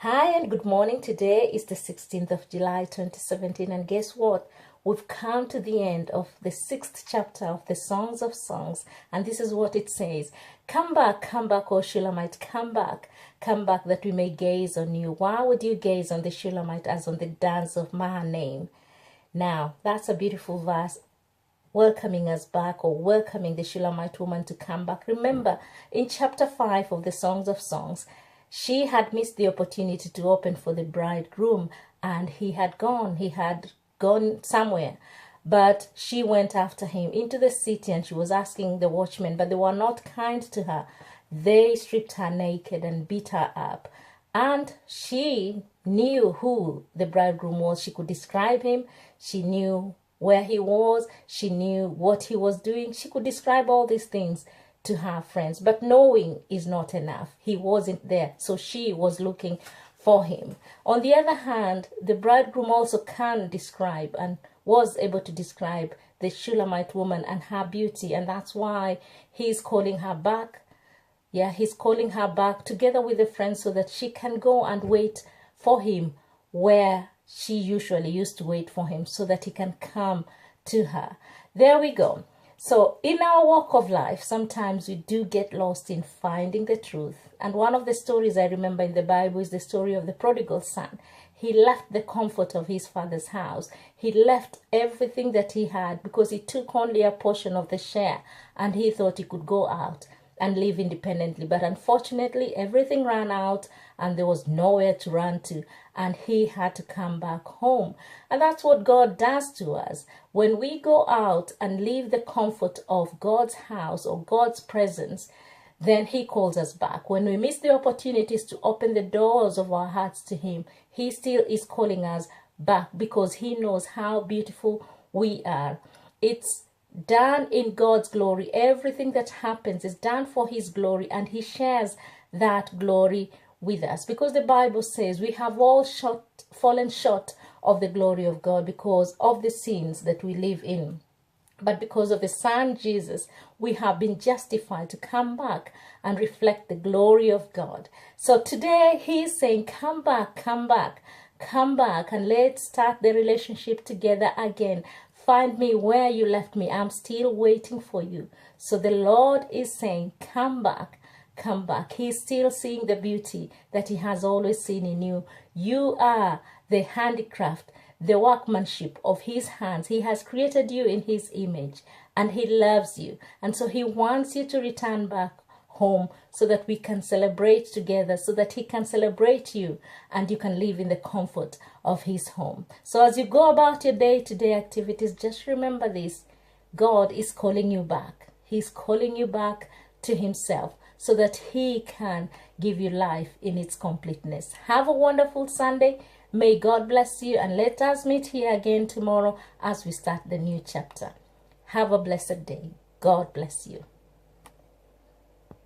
Hi and good morning. Today is the 16th of July 2017, and guess what? We've come to the end of the 6th chapter of the Songs of Songs, and this is what it says. Come back, O Shulammite, come back that we may gaze on you. Why would you gaze on the Shulammite as on the dance of Mahanaim? Now, that's a beautiful verse, welcoming us back, or welcoming the Shulammite woman to come back. Remember, in chapter 5 of the Songs of Songs, she had missed the opportunity to open for the bridegroom, and he had gone somewhere. But she went after him into the city, and she was asking the watchmen, but they were not kind to her. They stripped her naked and beat her up. And she knew who the bridegroom was. She could describe him. She knew where he was. She knew what he was doing. She could describe all these things to her friends, but knowing is not enough. He wasn't there, so she was looking for him. On the other hand, the bridegroom also can describe and was able to describe the Shulamite woman and her beauty, and that's why he's calling her back. Yeah, he's calling her back together with a friend so that she can go and wait for him where she usually used to wait for him, so that he can come to her. There we go. So in our walk of life, sometimes we do get lost in finding the truth. And one of the stories I remember in the Bible is the story of the prodigal son. He left the comfort of his father's house. He left everything that he had because he took only a portion of the share, and he thought he could go out and live independently. But unfortunately, everything ran out and there was nowhere to run to, and he had to come back home. And that's what God does to us. When we go out and leave the comfort of God's house or God's presence, then he calls us back. When we miss the opportunities to open the doors of our hearts to him, he still is calling us back because he knows how beautiful we are. It's done in God's glory. Everything that happens is done for his glory, and he shares that glory with us, because the Bible says we have all fallen short of the glory of God because of the sins that we live in. But because of the Son Jesus, we have been justified to come back and reflect the glory of God. So today he is saying, come back, and let's start the relationship together again. Find me where you left me. I'm still waiting for you. So the Lord is saying, come back. He's still seeing the beauty that he has always seen in you. You are the handicraft, the workmanship of his hands. He has created you in his image, and he loves you. And so he wants you to return back home so that we can celebrate together, so that he can celebrate you and you can live in the comfort of his home. So as you go about your day-to-day activities, just remember this: God is calling you back. He's calling you back to himself so that he can give you life in its completeness. Have a wonderful Sunday. May God bless you, and let us meet here again tomorrow as we start the new chapter. Have a blessed day. God bless you.